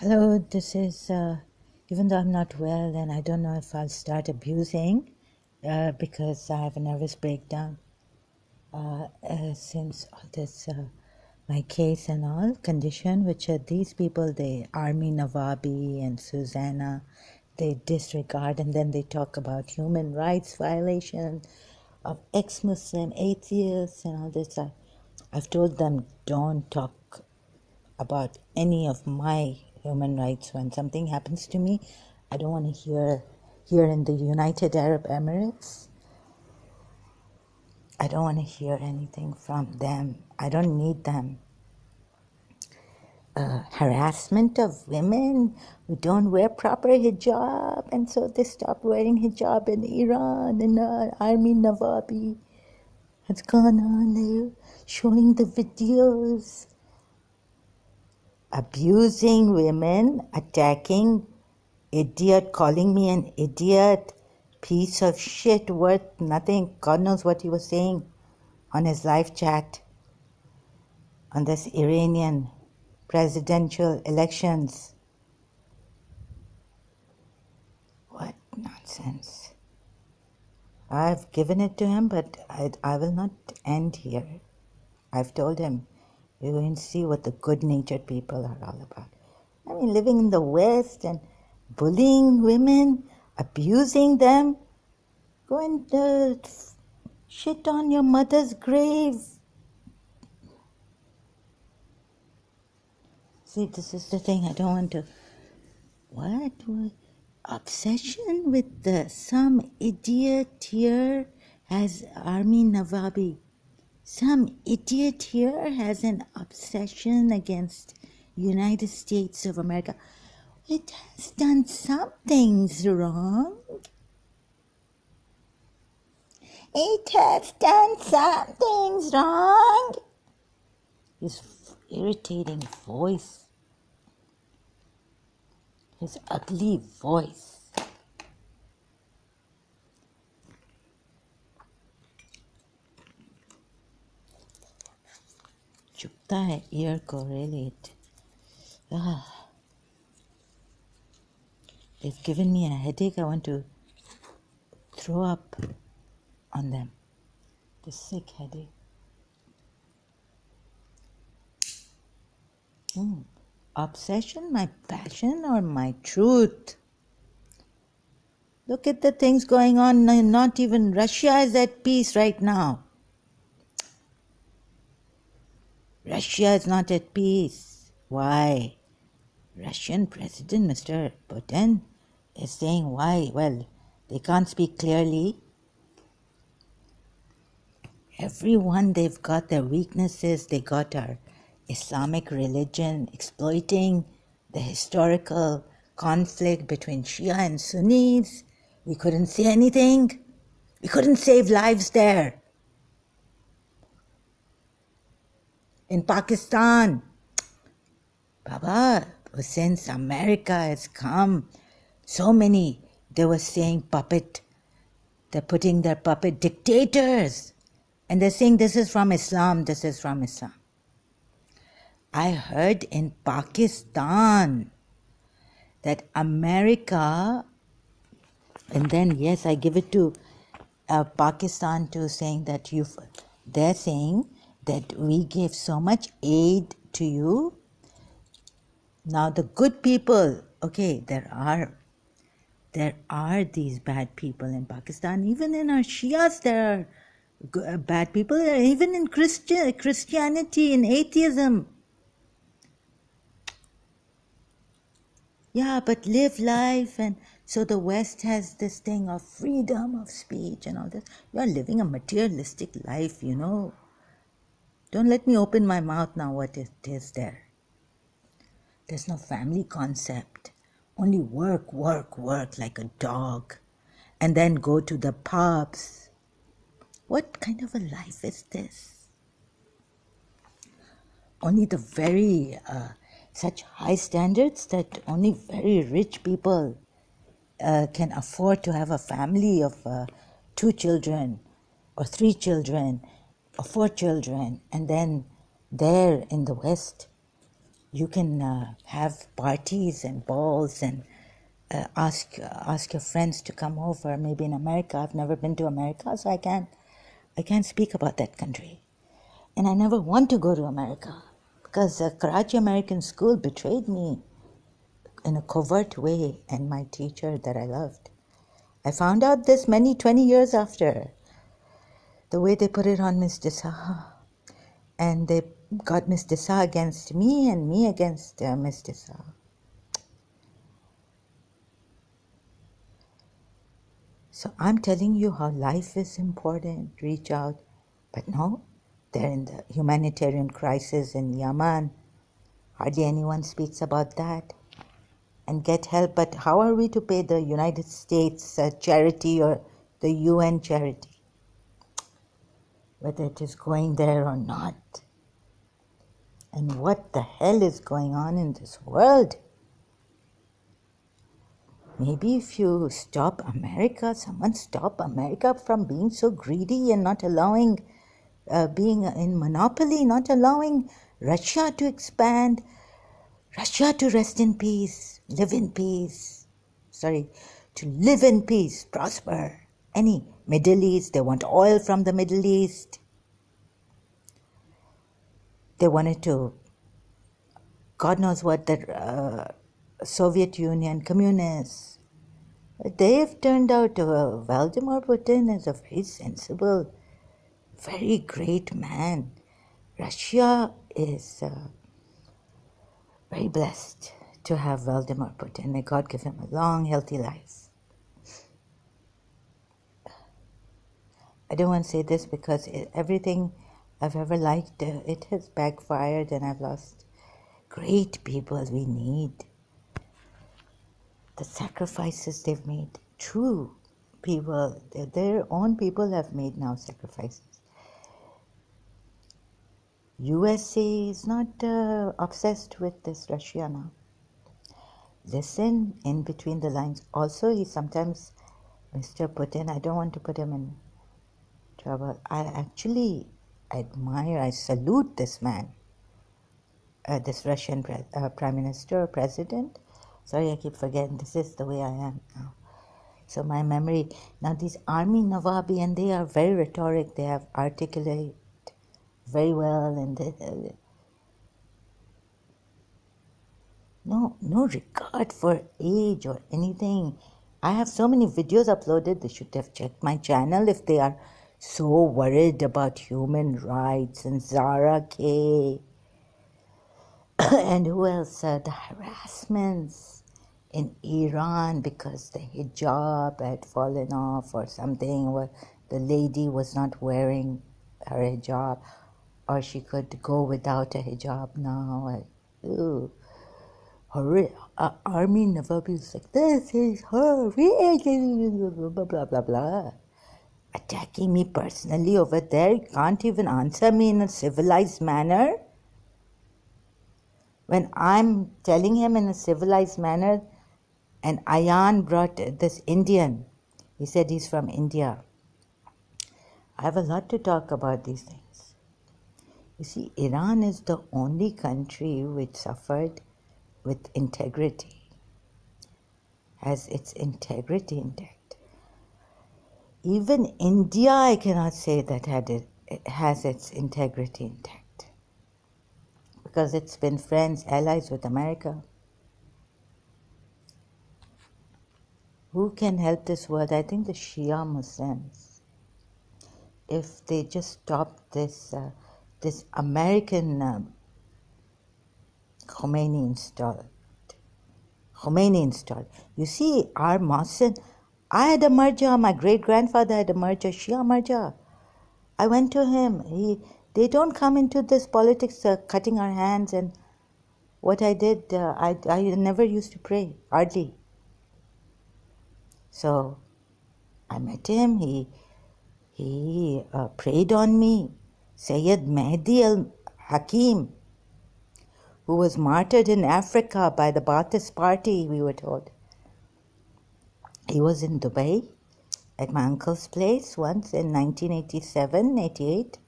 Hello, this is, even though I'm not well and I don't know if I'll start abusing because I have a nervous breakdown since all this, my case and all condition, which are these people, they, Armin, Navabi and Susanna, they disregard and then they talk about human rights violation of ex-Muslim atheists and all this. I've told them don't talk about any of my human rights when something happens to me. I don't want to hear here in the United Arab Emirates. I don't want to hear anything from them. I don't need them. Harassment of women who don't wear proper hijab, and so they stopped wearing hijab in Iran, and Armin Navabi has gone on there showing the videos, abusing women, attacking idiot, calling me an idiot, piece of shit worth nothing. God knows what he was saying on his live chat on this Iranian presidential elections. What nonsense. I've given it to him, but I will not end here. I've told him, we're going to see what the good-natured people are all about. I mean, living in the West and bullying women, abusing them, go and shit on your mother's grave. See, this is the thing, I don't want to... What? Obsession with some idiot here has Armin Navabi. Some idiot here has an obsession against United States of America. It has done some things wrong. It has done some things wrong. His irritating voice. His ugly voice. चुभता है ear को really. They've given me a headache. I want to throw up on them. The sick headache. Obsession, my passion, or my truth? Look at the things going on. Not even Russia is at peace right now. Russia is not at peace. Why? Russian President Mr. Putin is saying why? Well, they can't speak clearly. Everyone, they've got their weaknesses. They got our Islamic religion exploiting the historical conflict between Shia and Sunnis. We couldn't say anything. We couldn't save lives there. In Pakistan, Baba, since America has come, so many, they were saying puppet, they're putting their puppet dictators. And they're saying this is from Islam, this is from Islam. I heard in Pakistan that America, and then yes, I give it to Pakistan too, saying that they're saying that we gave so much aid to you. Now the good people, okay, there are these bad people in Pakistan. Even in our Shias there are bad people. Even in Christianity, in atheism. Yeah, but live life, and so the West has this thing of freedom of speech and all this. You're living a materialistic life, you know. Don't let me open my mouth now what it is there. There's no family concept. Only work, work, work like a dog. And then go to the pubs. What kind of a life is this? Only the very... such high standards that only very rich people can afford to have a family of 2 children or 3 children or 4 children, and then there in the West You can have parties and balls and ask your friends to come over. Maybe in America, I've never been to America, so I can't speak about that country. And I never want to go to America because the Karachi American School betrayed me in a covert way and my teacher that I loved. I found out this 20 years after, the way they put it on Miss Desa. And they got Miss Desa against me and me against Miss Desa. So I'm telling you how life is important. Reach out. But no, they're in the humanitarian crisis in Yemen. Hardly anyone speaks about that. And get help. But how are we to pay the United States charity or the UN charity? Whether it is going there or not. And what the hell is going on in this world? Maybe if you stop America, someone stop America from being so greedy and not allowing, being in monopoly, not allowing Russia to expand, Russia to rest in peace, live in peace. To live in peace, prosper. Any Middle East, they want oil from the Middle East. They wanted to, God knows what, the Soviet Union, communists. They've turned out Vladimir Putin is a very sensible, very great man. Russia is very blessed to have Vladimir Putin. May God give him a long, healthy life. I don't want to say this because everything I've ever liked, it has backfired and I've lost great people we need. The sacrifices they've made, true people, their own people have made now sacrifices. USA is not obsessed with this Russia now. Listen in between the lines. Also, he sometimes, Mr. Putin, I don't want to put him in trouble. I actually admire, I salute this man, this Russian Prime Minister or President. Sorry, I keep forgetting. This is the way I am now. So my memory, now these Armin, Navabi, and they are very rhetoric. They have articulate very well and no regard for age or anything. I have so many videos uploaded. They should have checked my channel if they are so worried about human rights. And Zara K. and who else? The harassments in Iran because the hijab had fallen off or something, or the lady was not wearing her hijab, or she could go without a hijab now. Ooh. Armin Navabi was like, this is her, blah, blah, blah, blah. Attacking me personally over there, can't even answer me in a civilized manner. When I'm telling him in a civilized manner, and Ayan brought this Indian, he said he's from India. I have a lot to talk about these things. You see, Iran is the only country which suffered with integrity, has its integrity intact. Even India, I cannot say that it has its integrity intact because it's been friends, allies with America. Who can help this world? I think the Shia Muslims. If they just stop this American Khomeini installed. You see, our Mohsen, I had a marja, my great-grandfather had a marja, Shia marja. I went to him. They don't come into this politics cutting our hands, and what I did, I never used to pray, hardly. So I met him. He prayed on me. Sayyid Mehdi al-Hakim, who was martyred in Africa by the Ba'athist party, we were told. He was in Dubai at my uncle's place once in 1987, 88.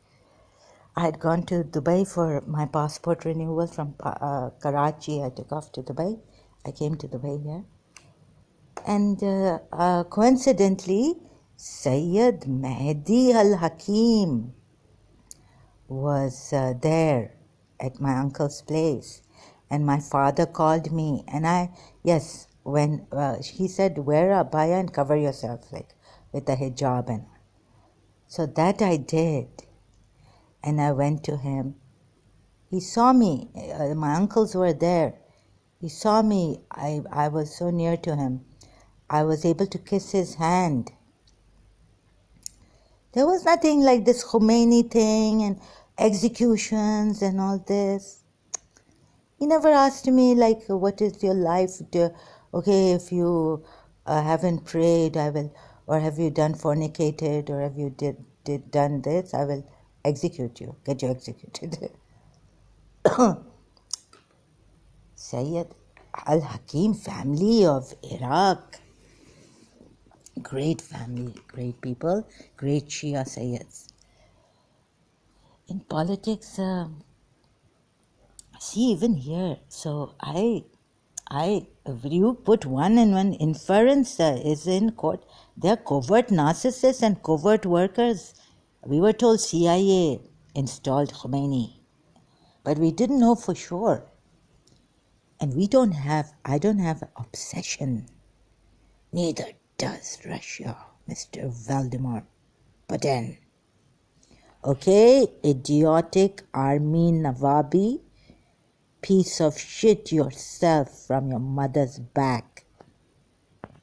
I had gone to Dubai for my passport renewal from Karachi. I took off to Dubai. I came to Dubai here. And coincidentally, Sayyid Mehdi al-Hakim was there at my uncle's place. And my father called me, and when he said, wear a abaya and cover yourself, like with a hijab. And so that I did. And I went to him. He saw me. My uncles were there. He saw me. I was so near to him. I was able to kiss his hand. There was nothing like this Khomeini thing and executions and all this. He never asked me, like, what is your life? Okay, if you haven't prayed, I will, or have you done fornicated, or have you done this, I will execute you, get you executed. Sayyid al-Hakim family of Iraq. Great family, great people, great Shia Sayyids. In politics, see, even here, so you put one and one inference is in court. They're covert narcissists and covert workers. We were told CIA installed Khomeini, but we didn't know for sure. And I don't have obsession. Neither does Russia, Mr. Vladimir Putin. Okay, idiotic Armin Navabi, piece of shit yourself from your mother's back.